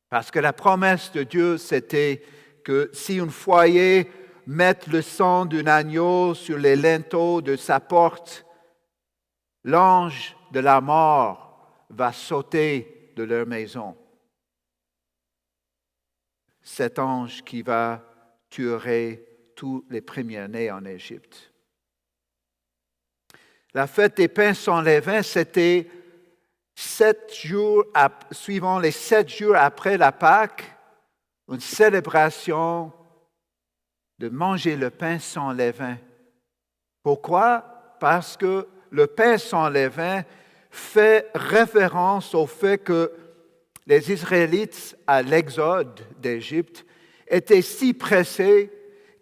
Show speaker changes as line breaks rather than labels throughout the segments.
Parce que la promesse de Dieu, c'était que si un foyer met le sang d'un agneau sur les linteaux de sa porte, l'ange de la mort va sauter de leur maison. Cet ange qui va tuer tous les premiers-nés en Égypte. La fête des pains sans levain, c'était 7 jours, suivant les 7 jours après la Pâque, une célébration de manger le pain sans levain. Pourquoi? Parce que le pain sans levain fait référence au fait que les Israélites, à l'exode d'Égypte, étaient si pressés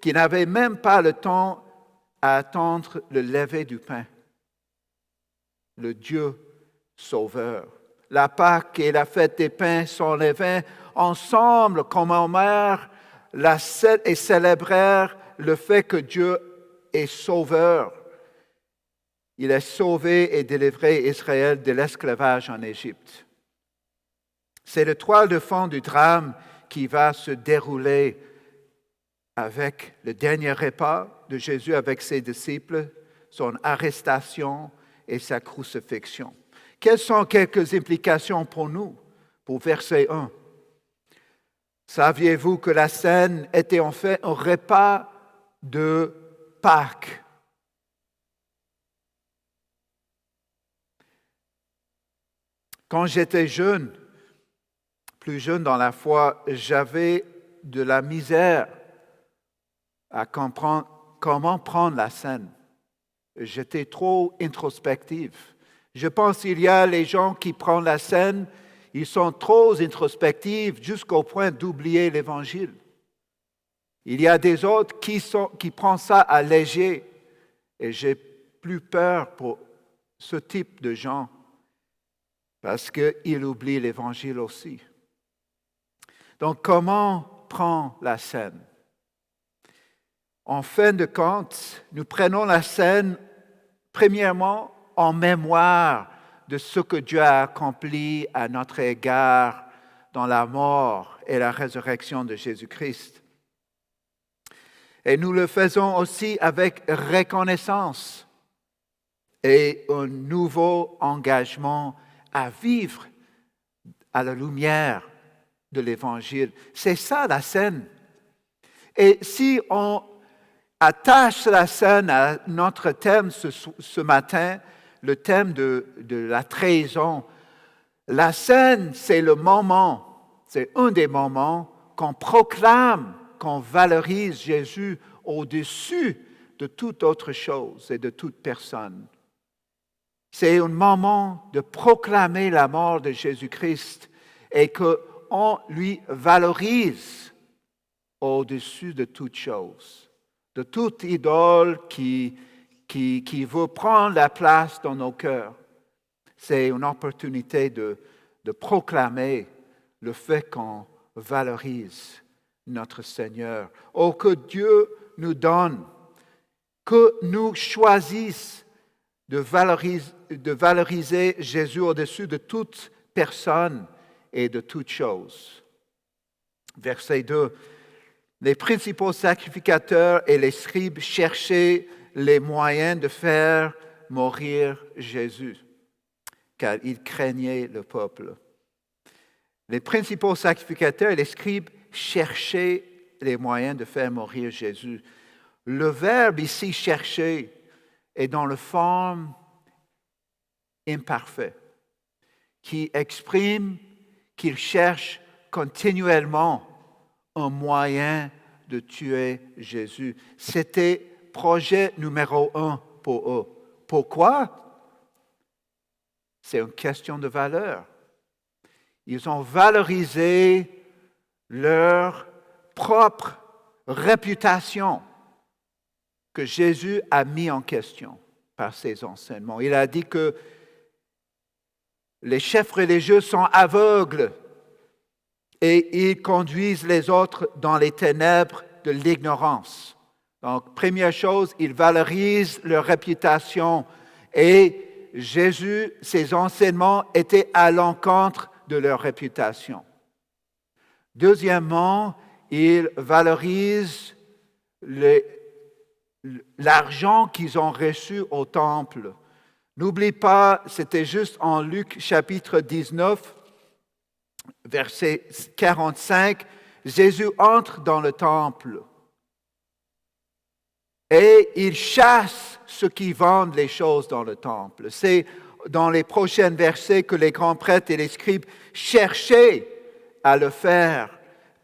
qu'ils n'avaient même pas le temps à attendre le lever du pain. Le Dieu sauveur. La Pâque et la fête des pains sans levain, ensemble, commémorèrent et célébrèrent le fait que Dieu est sauveur. Il a sauvé et délivré Israël de l'esclavage en Égypte. C'est le toile de fond du drame qui va se dérouler avec le dernier repas de Jésus avec ses disciples, son arrestation et sa crucifixion. Quelles sont quelques implications pour nous, pour verset 1? Saviez-vous que la scène était en fait un repas de Pâques? Quand j'étais jeune, plus jeune dans la foi, j'avais de la misère à comprendre comment prendre la scène. J'étais trop introspectif. Je pense qu'il y a les gens qui prennent la scène, ils sont trop introspectifs jusqu'au point d'oublier l'Évangile. Il y a des autres qui prennent ça à léger et j'ai plus peur pour ce type de gens parce qu'ils oublient l'Évangile aussi. Donc, comment prendre la scène? En fin de compte, nous prenons la scène, premièrement, en mémoire de ce que Dieu a accompli à notre égard dans la mort et la résurrection de Jésus-Christ. Et nous le faisons aussi avec reconnaissance et un nouveau engagement à vivre à la lumière de l'Évangile. C'est ça la scène. Et si on attache la scène à notre thème ce matin, le thème de la trahison, la scène, c'est le moment, c'est un des moments qu'on proclame, qu'on valorise Jésus au-dessus de toute autre chose et de toute personne. C'est un moment de proclamer la mort de Jésus-Christ et qu'on lui valorise au-dessus de toute chose, de toute idole qui veut prendre la place dans nos cœurs. C'est une opportunité de proclamer le fait qu'on valorise notre Seigneur. Oh, que Dieu nous donne, que nous choisissions de valoriser Jésus au-dessus de toute personne et de toute chose. Verset 2. Les principaux sacrificateurs et les scribes cherchaient les moyens de faire mourir Jésus, car ils craignaient le peuple. Les principaux sacrificateurs et les scribes cherchaient les moyens de faire mourir Jésus. Le verbe ici, chercher, est dans la forme imparfaite, qui exprime qu'ils cherchent continuellement un moyen de tuer Jésus. C'était projet numéro 1 pour eux. Pourquoi? C'est une question de valeur. Ils ont valorisé leur propre réputation que Jésus a mis en question par ses enseignements. Il a dit que les chefs religieux sont aveugles et ils conduisent les autres dans les ténèbres de l'ignorance. Donc, première chose, ils valorisent leur réputation et Jésus, ses enseignements étaient à l'encontre de leur réputation. Deuxièmement, ils valorisent l'argent qu'ils ont reçu au temple. N'oublie pas, c'était juste en Luc chapitre 19, verset 45, Jésus entre dans le temple et il chasse ceux qui vendent les choses dans le temple. C'est dans les prochains versets que les grands prêtres et les scribes cherchaient à le faire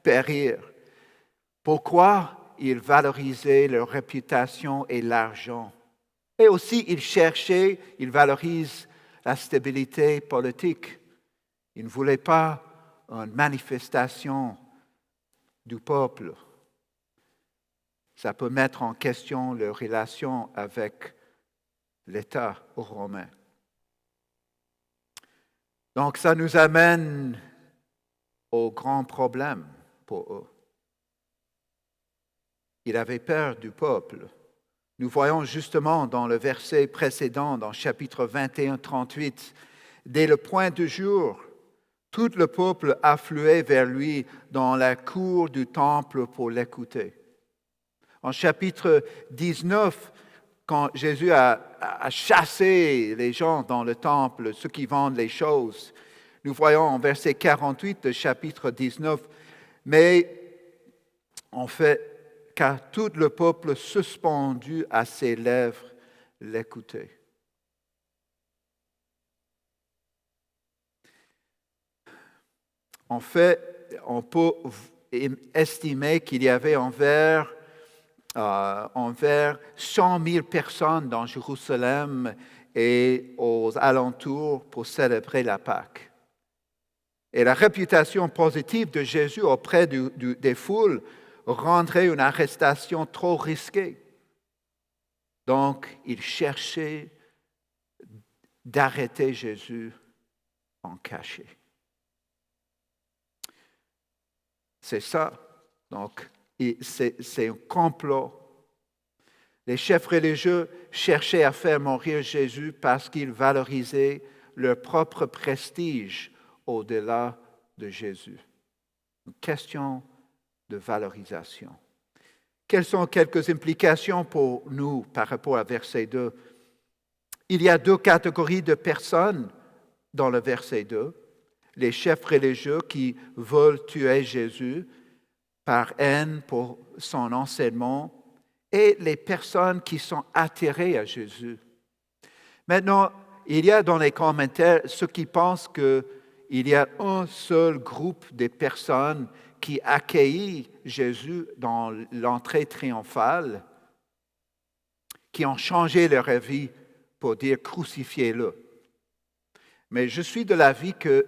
périr. Pourquoi? Ils valorisaient leur réputation et l'argent. Et aussi, ils valorisent la stabilité politique. Ils ne voulaient pas une manifestation du peuple. Ça peut mettre en question leur relation avec l'État romain. Donc, ça nous amène au grand problème pour eux. Ils avaient peur du peuple. Nous voyons justement dans le verset précédent, dans chapitre 21, 38, dès le point du jour, tout le peuple affluait vers lui dans la cour du temple pour l'écouter. En chapitre 19, quand Jésus a chassé les gens dans le temple, ceux qui vendent les choses, nous voyons en verset 48 de chapitre 19, mais en fait, car tout le peuple suspendu à ses lèvres l'écoutait. En fait, on peut estimer qu'il y avait envers 100 000 personnes dans Jérusalem et aux alentours pour célébrer la Pâque. Et la réputation positive de Jésus auprès des foules rendrait une arrestation trop risquée. Donc, il cherchait d'arrêter Jésus en cachette. C'est ça. Donc, c'est un complot. Les chefs religieux cherchaient à faire mourir Jésus parce qu'ils valorisaient leur propre prestige au-delà de Jésus. Une question de valorisation. Quelles sont quelques implications pour nous par rapport à verset 2? Il y a deux catégories de personnes dans le verset 2. Les chefs religieux qui veulent tuer Jésus par haine pour son enseignement et les personnes qui sont attirées à Jésus. Maintenant, il y a dans les commentaires ceux qui pensent qu'il y a un seul groupe de personnes qui accueillent Jésus dans l'entrée triomphale, qui ont changé leur vie pour dire « crucifiez-le ». Mais je suis de l'avis que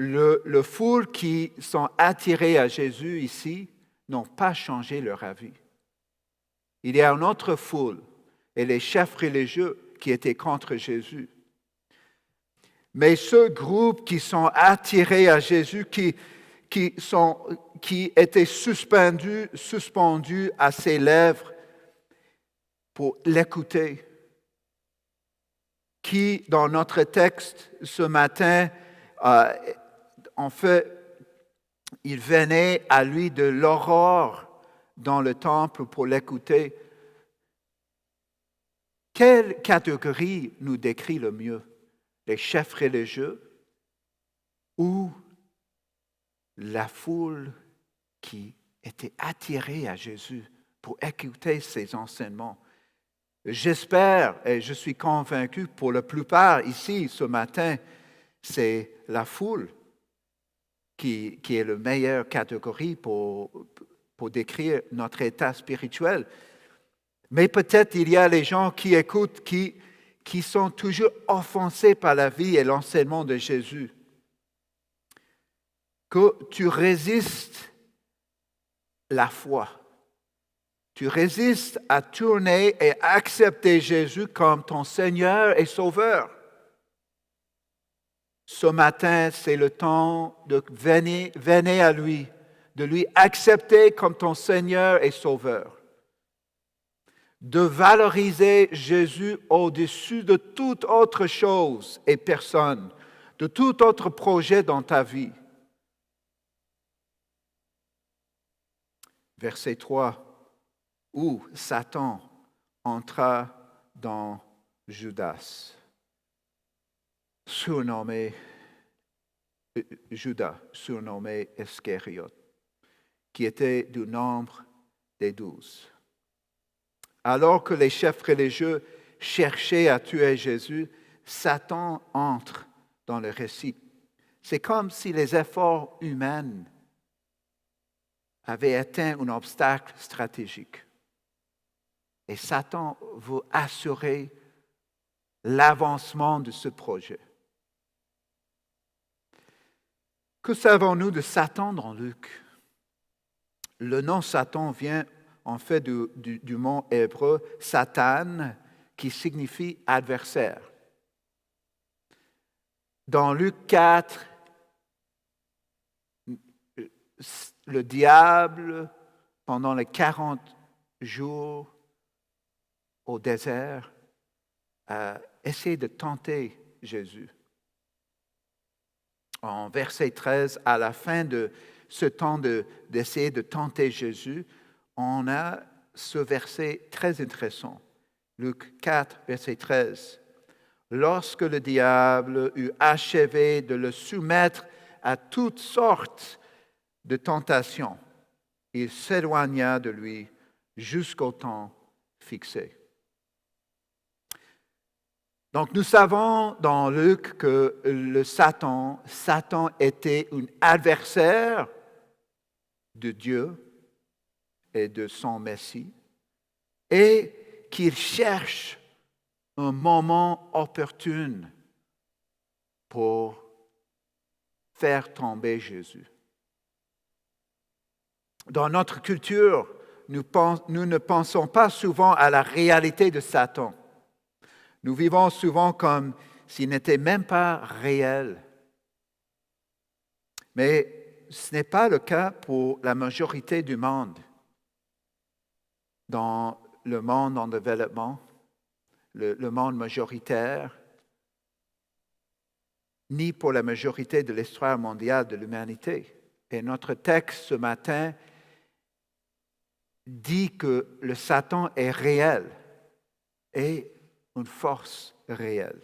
le foule qui sont attirés à Jésus ici n'ont pas changé leur avis. Il y a une autre foule, et les chefs religieux qui étaient contre Jésus. Mais ce groupe qui sont attirés à Jésus, qui étaient suspendus à ses lèvres pour l'écouter, qui, dans notre texte ce matin, en fait, il venait à lui de l'aurore dans le temple pour l'écouter. Quelle catégorie nous décrit le mieux? Les chefs religieux ou la foule qui était attirée à Jésus pour écouter ses enseignements? J'espère et je suis convaincu pour la plupart ici ce matin, c'est la foule qui est la meilleure catégorie pour décrire notre état spirituel. Mais peut-être il y a les gens qui écoutent, qui sont toujours offensés par la vie et l'enseignement de Jésus. Que tu résistes la foi. Tu résistes à tourner et accepter Jésus comme ton Seigneur et Sauveur. Ce matin, c'est le temps de venir à lui, de lui accepter comme ton Seigneur et Sauveur. De valoriser Jésus au-dessus de toute autre chose et personne, de tout autre projet dans ta vie. Verset 3, où Satan entra dans Judas, Judas, surnommé Iscariote, qui était du nombre des 12. Alors que les chefs religieux cherchaient à tuer Jésus, Satan entre dans le récit. C'est comme si les efforts humains avaient atteint un obstacle stratégique. Et Satan veut assurer l'avancement de ce projet. Que savons-nous de Satan dans Luc? Le nom Satan vient en fait du mot hébreu Satan, qui signifie adversaire. Dans Luc 4, le diable, pendant les 40 jours au désert, a essayé de tenter Jésus. En verset 13, à la fin de ce temps d'essayer de tenter Jésus, on a ce verset très intéressant. Luc 4, verset 13. Lorsque le diable eut achevé de le soumettre à toutes sortes de tentations, il s'éloigna de lui jusqu'au temps fixé. Donc nous savons dans Luc que le Satan était un adversaire de Dieu et de son Messie, et qu'il cherche un moment opportun pour faire tomber Jésus. Dans notre culture, nous ne pensons pas souvent à la réalité de Satan. Nous vivons souvent comme s'il n'était même pas réel. Mais ce n'est pas le cas pour la majorité du monde. Dans le monde en développement, le monde majoritaire, ni pour la majorité de l'histoire mondiale de l'humanité. Et notre texte ce matin dit que le Satan est réel et une force réelle.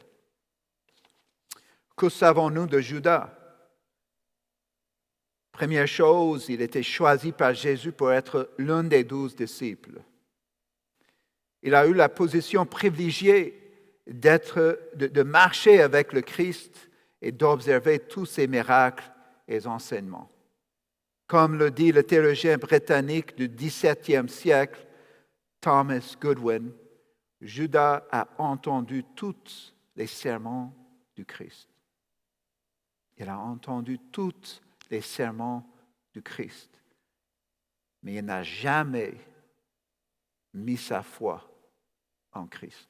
Que savons-nous de Judas? Première chose, il était choisi par Jésus pour être l'un des 12 disciples. Il a eu la position privilégiée de marcher avec le Christ et d'observer tous ses miracles et enseignements. Comme le dit le théologien britannique du XVIIe siècle, Thomas Goodwin, Judas a entendu tous les sermons du Christ. Il a entendu tous les sermons du Christ, mais il n'a jamais mis sa foi en Christ.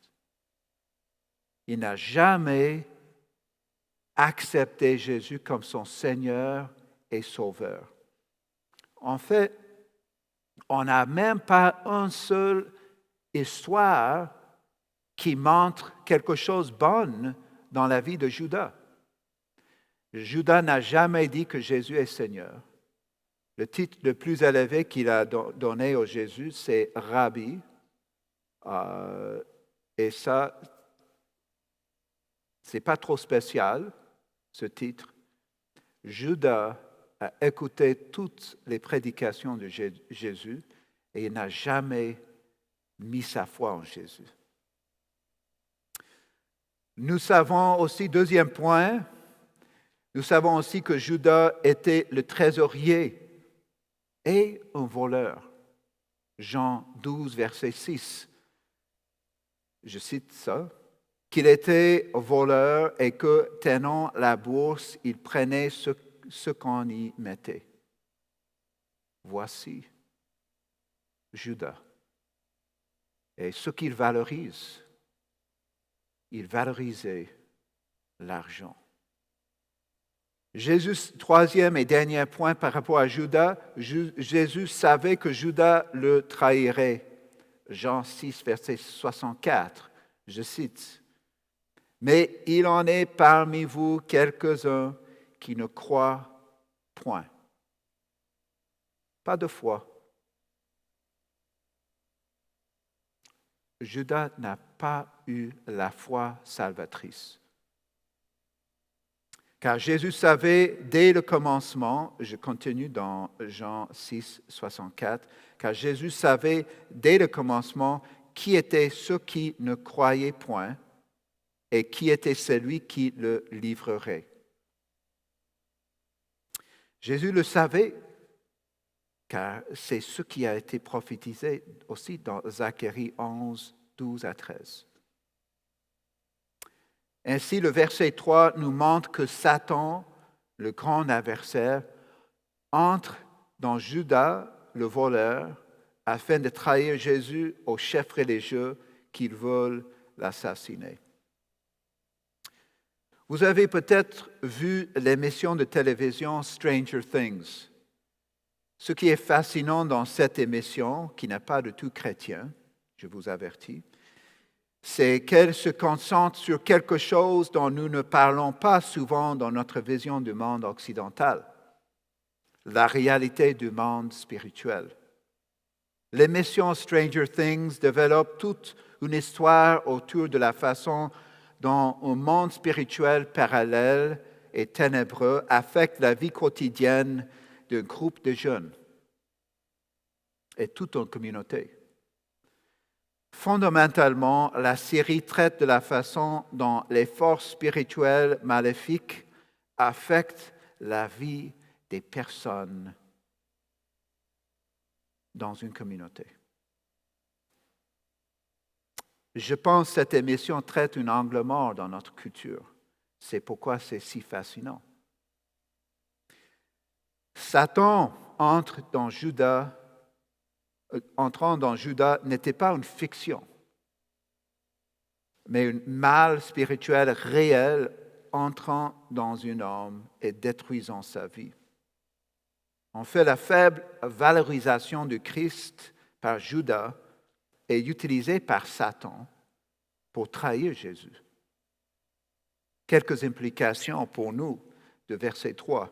Il n'a jamais accepté Jésus comme son Seigneur et Sauveur. En fait, on n'a même pas une seule histoire qui montre quelque chose de bon dans la vie de Judas. Judas n'a jamais dit que Jésus est Seigneur. Le titre le plus élevé qu'il a donné au Jésus, c'est Rabbi. Et ça, c'est pas trop spécial, ce titre. Judas a écouté toutes les prédications de Jésus et il n'a jamais mis sa foi en Jésus. Nous savons aussi, deuxième point, nous savons aussi que Judas était le trésorier et un voleur. Jean 12, verset 6. Je cite ça. Qu'il était voleur et que, tenant la bourse, il prenait ce qu'on y mettait. Voici Judas. Et ce qu'il valorise, il valorisait l'argent. Jésus, troisième et dernier point par rapport à Judas, Jésus savait que Judas le trahirait. Jean 6, verset 64, je cite. Mais il en est parmi vous quelques-uns qui ne croient point. Pas de foi, Judas n'a pas eu la foi salvatrice. Car Jésus savait dès le commencement, je continue dans Jean 6, 64, car Jésus savait dès le commencement qui étaient ceux qui ne croyaient point et qui était celui qui le livrerait. Jésus le savait, car c'est ce qui a été prophétisé aussi dans Zacharie 11, 12 à 13. Ainsi, le verset 3 nous montre que Satan, le grand adversaire, entre dans Judas, le voleur, afin de trahir Jésus aux chefs religieux qui veulent l'assassiner. Vous avez peut-être vu l'émission de télévision Stranger Things. Ce qui est fascinant dans cette émission, qui n'est pas du tout chrétien, je vous avertis, c'est qu'elle se concentre sur quelque chose dont nous ne parlons pas souvent dans notre vision du monde occidental, la réalité du monde spirituel. L'émission Stranger Things développe toute une histoire autour de la façon dont un monde spirituel parallèle et ténébreux affecte la vie quotidienne d'un groupe de jeunes et toute une communauté. Fondamentalement, la série traite de la façon dont les forces spirituelles maléfiques affectent la vie des personnes dans une communauté. Je pense que cette émission traite un angle mort dans notre culture. C'est pourquoi c'est si fascinant. Satan entrant dans Judas n'était pas une fiction, mais un mal spirituel réel entrant dans un homme et détruisant sa vie. En fait, la faible valorisation du Christ par Judas est utilisée par Satan pour trahir Jésus. Quelques implications pour nous de verset 3.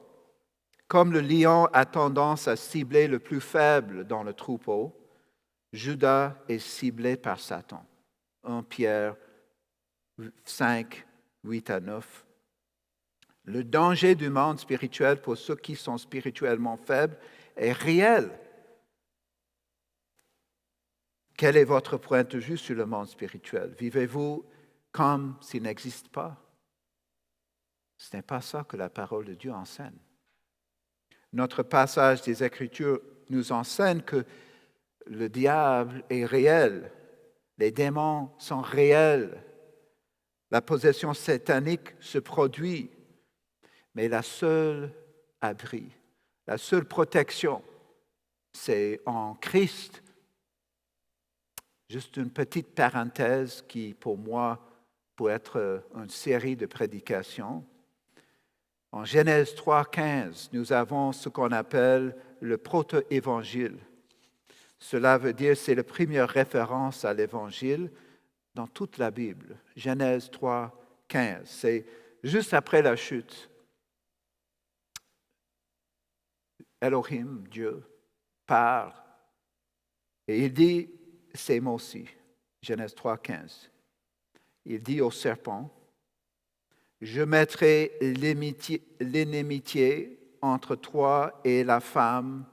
Comme le lion a tendance à cibler le plus faible dans le troupeau, Judas est ciblé par Satan. 1 Pierre 5, 8 à 9. Le danger du monde spirituel pour ceux qui sont spirituellement faibles est réel. Quel est votre point de vue sur le monde spirituel? Vivez-vous comme s'il n'existe pas? Ce n'est pas ça que la parole de Dieu enseigne. Notre passage des Écritures nous enseigne que le diable est réel, les démons sont réels, la possession satanique se produit, mais la seule abri, la seule protection, c'est en Christ. Juste une petite parenthèse qui, pour moi, peut être une série de prédications. En Genèse 3,15, nous avons ce qu'on appelle le proto-évangile. Cela veut dire que c'est la première référence à l'évangile dans toute la Bible. Genèse 3,15, c'est juste après la chute. Elohim, Dieu, parle et il dit ces mots-ci, Genèse 3,15. Il dit au serpent, je mettrai l'inimitié entre toi et la femme,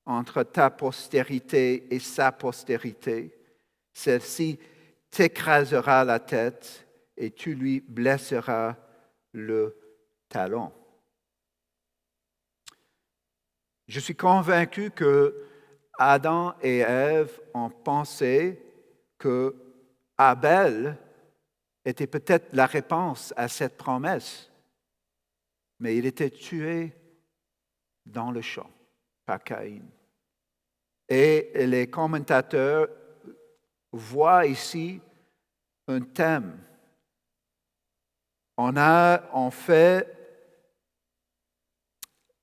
entre ta postérité et sa postérité. Celle-ci t'écrasera la tête et tu lui blesseras le talon. Je suis convaincu que Adam et Ève ont pensé que Abel était peut-être la réponse à cette promesse, mais il était tué dans le champ par Caïn. Et les commentateurs voient ici un thème. On a en fait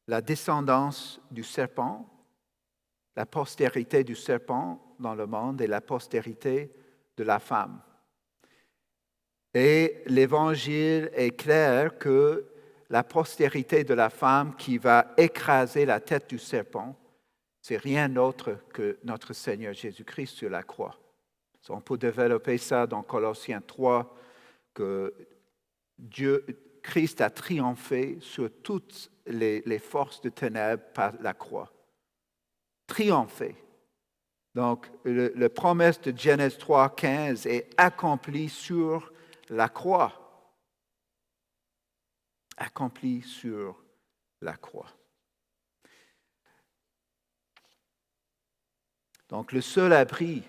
la descendance du serpent, la postérité du serpent dans le monde et la postérité de la femme. Et l'Évangile est clair que la postérité de la femme qui va écraser la tête du serpent, c'est rien d'autre que notre Seigneur Jésus-Christ sur la croix. On peut développer ça dans Colossiens 3, que Christ a triomphé sur toutes les forces de ténèbres par la croix. Triomphé. Donc, la promesse de Genèse 3, 15 est accomplie sur la croix. Accomplie sur la croix. Donc, le seul abri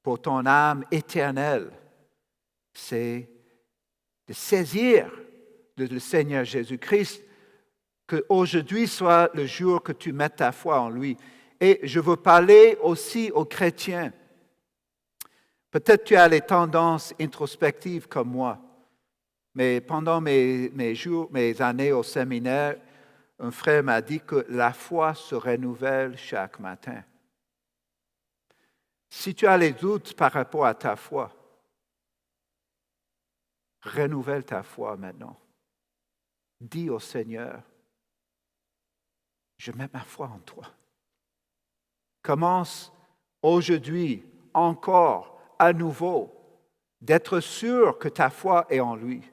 pour ton âme éternelle, c'est de saisir le Seigneur Jésus-Christ, qu'aujourd'hui soit le jour que tu mettes ta foi en lui. Et je veux parler aussi aux chrétiens. Peut-être tu as les tendances introspectives comme moi, mais pendant mes années au séminaire, un frère m'a dit que la foi se renouvelle chaque matin. Si tu as les doutes par rapport à ta foi, renouvelle ta foi maintenant. Dis au Seigneur, je mets ma foi en toi. Commence aujourd'hui, encore, à nouveau, d'être sûr que ta foi est en lui.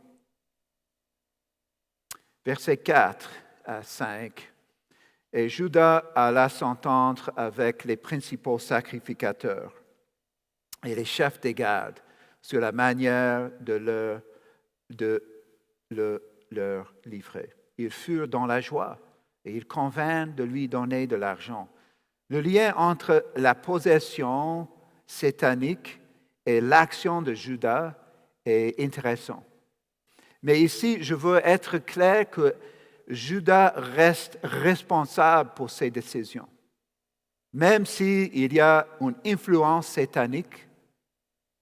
Versets 4 à 5. Et Judas alla s'entendre avec les principaux sacrificateurs et les chefs des gardes sur la manière de leur livrer. Ils furent dans la joie et ils convinrent de lui donner de l'argent. Le lien entre la possession satanique et l'action de Judas est intéressant. Mais ici, je veux être clair que Judas reste responsable pour ses décisions. Même s'il y a une influence satanique,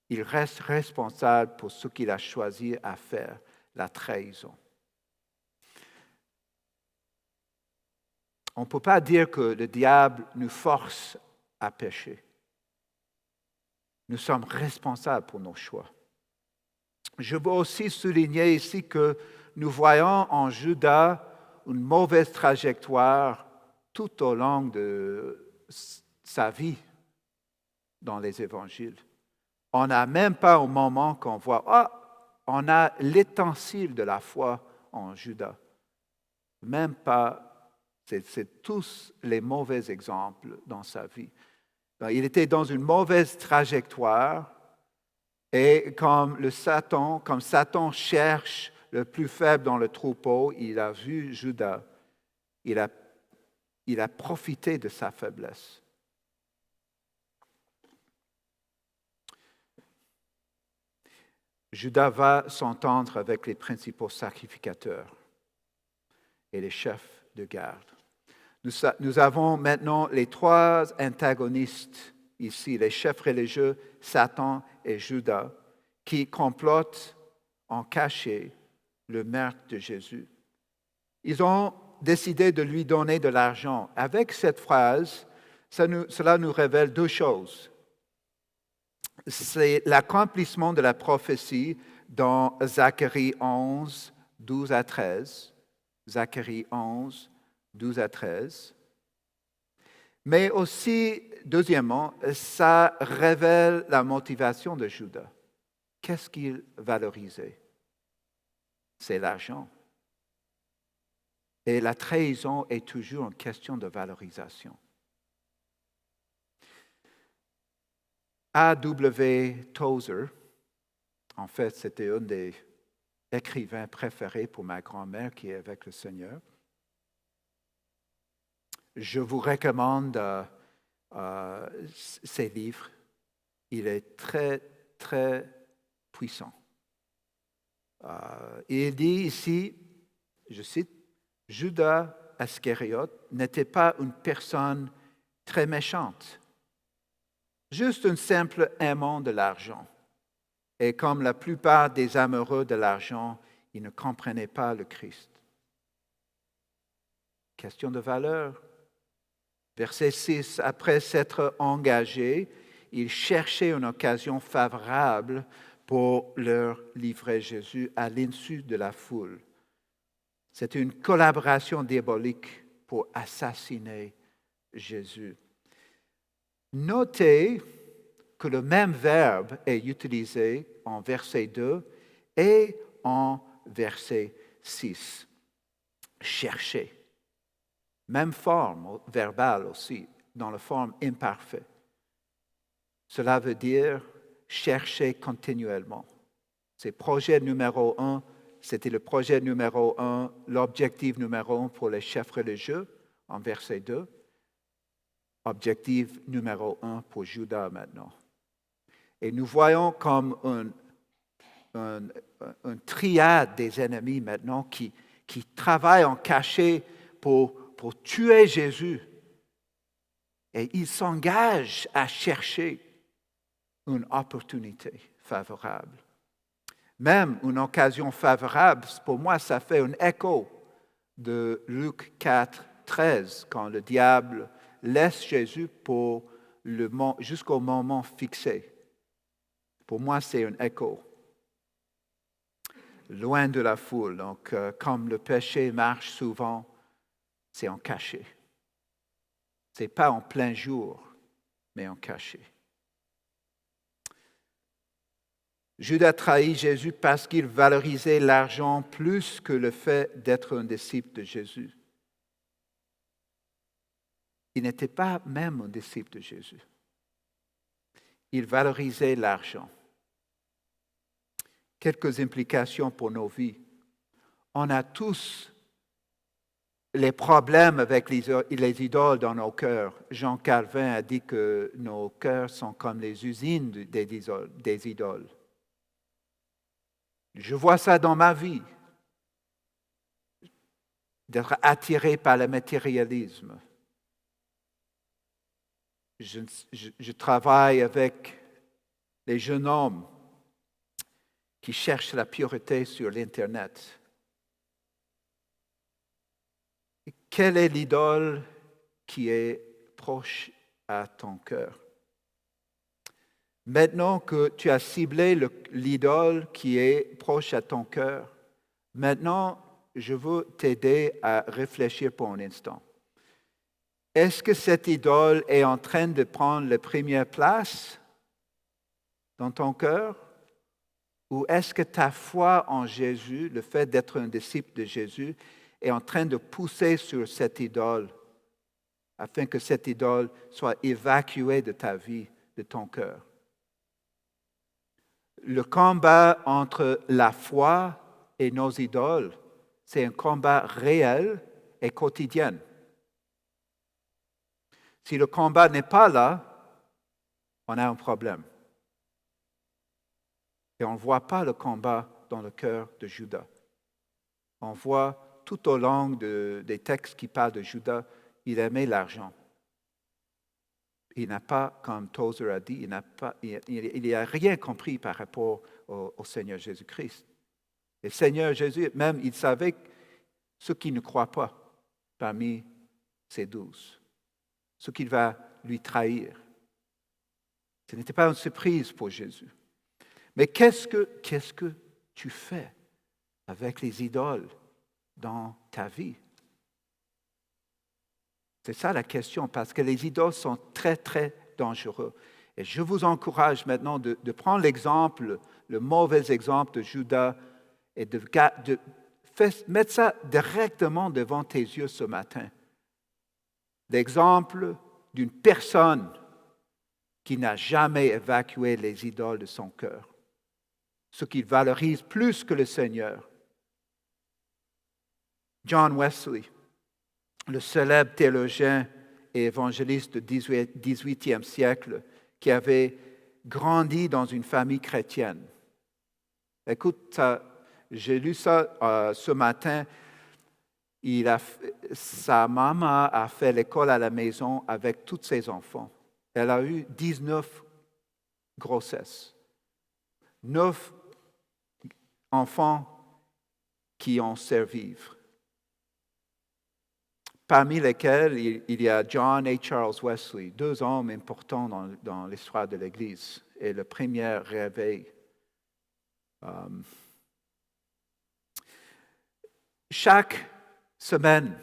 il reste responsable pour ce qu'il a choisi à faire, la trahison. On ne peut pas dire que le diable nous force à pécher. Nous sommes responsables pour nos choix. Je veux aussi souligner ici que nous voyons en Judas une mauvaise trajectoire tout au long de sa vie dans les évangiles. On n'a même pas au moment qu'on voit, on a l'étincelle de la foi en Judas. Même pas, c'est tous les mauvais exemples dans sa vie. Donc, il était dans une mauvaise trajectoire et comme Satan cherche le plus faible dans le troupeau, il a vu Judas, il a profité de sa faiblesse. Judas va s'entendre avec les principaux sacrificateurs et les chefs de garde. Nous avons maintenant les trois antagonistes ici, les chefs religieux, Satan et Judas, qui complotent en cachette le meurtre de Jésus. Ils ont décidé de lui donner de l'argent. Avec cette phrase, cela nous révèle deux choses. C'est l'accomplissement de la prophétie dans Zacharie 11, 12 à 13. Zacharie 11, 12 à 13. Mais aussi, deuxièmement, ça révèle la motivation de Judas. Qu'est-ce qu'il valorisait? C'est l'argent. Et la trahison est toujours une question de valorisation. A.W. Tozer, en fait, c'était un des écrivains préférés pour ma grand-mère qui est avec le Seigneur. Je vous recommande ses livres. Il est très, très puissant. Il dit ici, je cite, « Judas Iscariote n'était pas une personne très méchante, juste un simple aimant de l'argent. Et comme la plupart des amoureux de l'argent, il ne comprenait pas le Christ. » Question de valeur. Verset 6, après s'être engagé, il cherchait une occasion favorable pour leur livrer Jésus à l'insu de la foule. C'est une collaboration diabolique pour assassiner Jésus. Notez que le même verbe est utilisé en verset 2 et en verset 6. Chercher. Même forme verbale aussi, dans la forme imparfaite. Cela veut dire chercher continuellement. C'est projet numéro 1, c'était le projet numéro 1, l'objectif numéro 1 pour les chefs religieux, en verset 2. Objectif numéro 1 pour Judas maintenant. Et nous voyons comme un triade des ennemis maintenant qui travaillent en cachet pour tuer Jésus. Et ils s'engagent à chercher une opportunité favorable. Même une occasion favorable, pour moi, ça fait un écho de Luc 4, 13, quand le diable laisse Jésus jusqu'au moment fixé. Pour moi, c'est un écho. Loin de la foule. Donc, comme le péché marche souvent, c'est en cachet. Ce n'est pas en plein jour, mais en cachet. Judas trahit Jésus parce qu'il valorisait l'argent plus que le fait d'être un disciple de Jésus. Il n'était pas même un disciple de Jésus. Il valorisait l'argent. Quelques implications pour nos vies. On a tous les problèmes avec les idoles dans nos cœurs. Jean Calvin a dit que nos cœurs sont comme les usines des idoles. Je vois ça dans ma vie, d'être attiré par le matérialisme. Je travaille avec les jeunes hommes qui cherchent la pureté sur l'Internet. Quelle est l'idole qui est proche à ton cœur? Maintenant que tu as ciblé l'idole qui est proche à ton cœur, maintenant, je veux t'aider à réfléchir pour un instant. Est-ce que cette idole est en train de prendre la première place dans ton cœur? Ou est-ce que ta foi en Jésus, le fait d'être un disciple de Jésus, est en train de pousser sur cette idole afin que cette idole soit évacuée de ta vie, de ton cœur? Le combat entre la foi et nos idoles, c'est un combat réel et quotidien. Si le combat n'est pas là, on a un problème. Et on ne voit pas le combat dans le cœur de Judas. On voit tout au long des textes qui parlent de Judas, il aimait l'argent. Il n'a pas, comme Tozer a dit, il n'a rien compris par rapport au Seigneur Jésus-Christ. Et le Seigneur Jésus, même, il savait ceux qui ne croient pas parmi ses 12, ceux qu'il va lui trahir. Ce n'était pas une surprise pour Jésus. Mais qu'est-ce que tu fais avec les idoles dans ta vie? C'est ça la question, parce que les idoles sont très, très dangereux. Et je vous encourage maintenant de prendre l'exemple, le mauvais exemple de Judas, et de mettre ça directement devant tes yeux ce matin. L'exemple d'une personne qui n'a jamais évacué les idoles de son cœur, ce qu'il valorise plus que le Seigneur. John Wesley, le célèbre théologien et évangéliste du 18e siècle, qui avait grandi dans une famille chrétienne. Écoute, j'ai lu ça ce matin. Sa maman a fait l'école à la maison avec tous ses enfants. Elle a eu 19 grossesses. 9 enfants qui ont survécu. Parmi lesquels il y a John et Charles Wesley, 2 hommes importants dans l'histoire de l'Église et le premier réveil. Chaque semaine,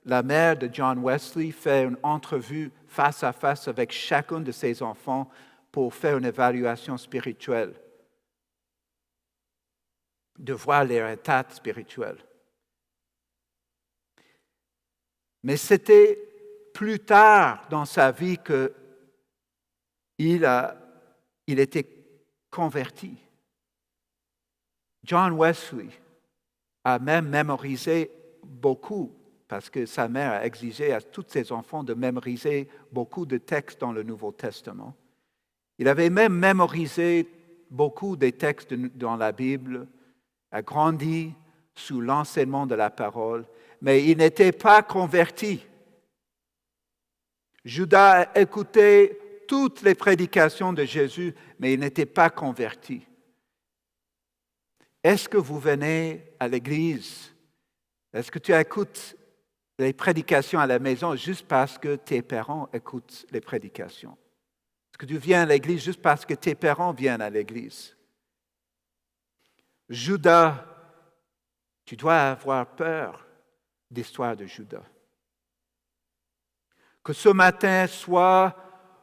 la mère de John Wesley fait une entrevue face à face avec chacun de ses enfants pour faire une évaluation spirituelle, de voir leur état spirituel. Mais c'était plus tard dans sa vie qu'il était converti. John Wesley a même mémorisé beaucoup, parce que sa mère a exigé à tous ses enfants de mémoriser beaucoup de textes dans le Nouveau Testament. Il avait même mémorisé beaucoup des textes dans la Bible, a grandi sous l'enseignement de la parole, mais il n'était pas converti. Judas a écouté toutes les prédications de Jésus, mais il n'était pas converti. Est-ce que vous venez à l'église? Est-ce que tu écoutes les prédications à la maison juste parce que tes parents écoutent les prédications? Est-ce que tu viens à l'église juste parce que tes parents viennent à l'église? Judas, tu dois avoir peur d'histoire de Judas. Que ce matin soit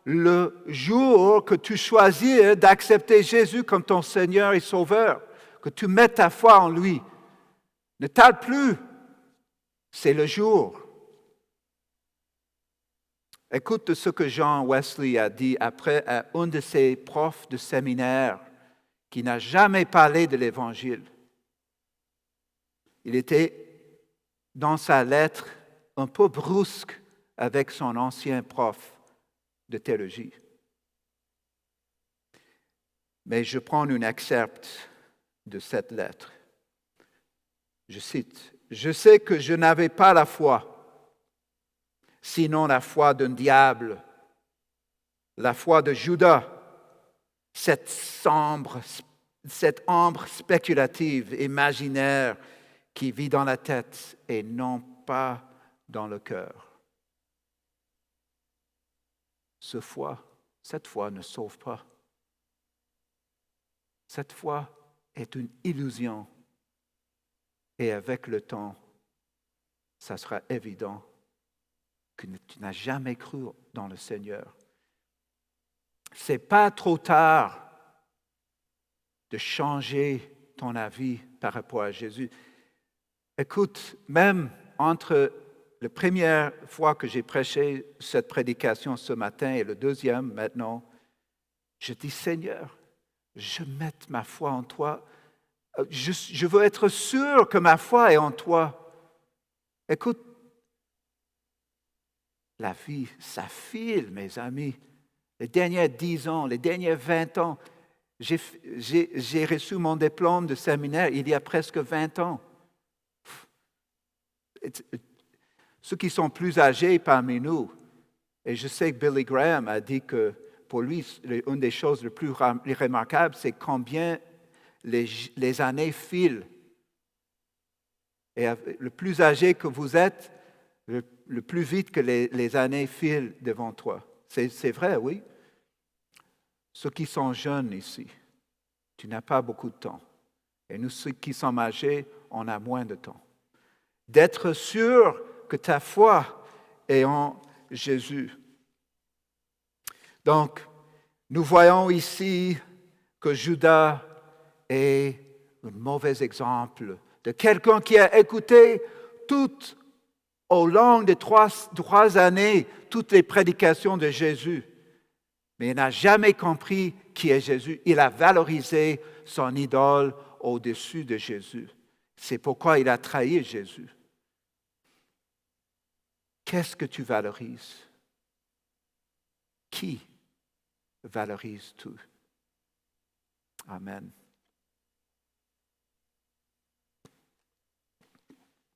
le jour que tu choisis d'accepter Jésus comme ton Seigneur et Sauveur, que tu mettes ta foi en lui. Ne tarde plus, c'est le jour. Écoute ce que John Wesley a dit après à un de ses profs de séminaire qui n'a jamais parlé de l'Évangile. Il était dans sa lettre un peu brusque avec son ancien prof de théologie. Mais je prends un excerpt de cette lettre. Je cite, « Je sais que je n'avais pas la foi, sinon la foi d'un diable, la foi de Judas, cette ombre spéculative, imaginaire, qui vit dans la tête et non pas dans le cœur. Cette foi ne sauve pas. Cette foi est une illusion. Et avec le temps, ça sera évident que tu n'as jamais cru dans le Seigneur. Ce n'est pas trop tard de changer ton avis par rapport à Jésus. Écoute, même entre la première fois que j'ai prêché cette prédication ce matin et le deuxième maintenant, je dis, Seigneur, je mets ma foi en toi. Je veux être sûr que ma foi est en toi. Écoute, la vie, ça file, mes amis. Les derniers 10 ans, les derniers 20 ans, j'ai reçu mon diplôme de séminaire il y a presque 20 ans. Ceux qui sont plus âgés parmi nous, et je sais que Billy Graham a dit que pour lui, une des choses les plus remarquables, c'est combien les années filent. Et le plus âgé que vous êtes, le plus vite que les années filent devant toi. C'est vrai, oui. Ceux qui sont jeunes ici, tu n'as pas beaucoup de temps. Et nous, ceux qui sommes âgés, on a moins de temps. D'être sûr que ta foi est en Jésus. Donc, nous voyons ici que Judas est un mauvais exemple de quelqu'un qui a écouté tout au long de trois années toutes les prédications de Jésus, mais il n'a jamais compris qui est Jésus. Il a valorisé son idole au-dessus de Jésus. C'est pourquoi il a trahi Jésus. Qu'est-ce que tu valorises? Qui valorises-tu? Amen.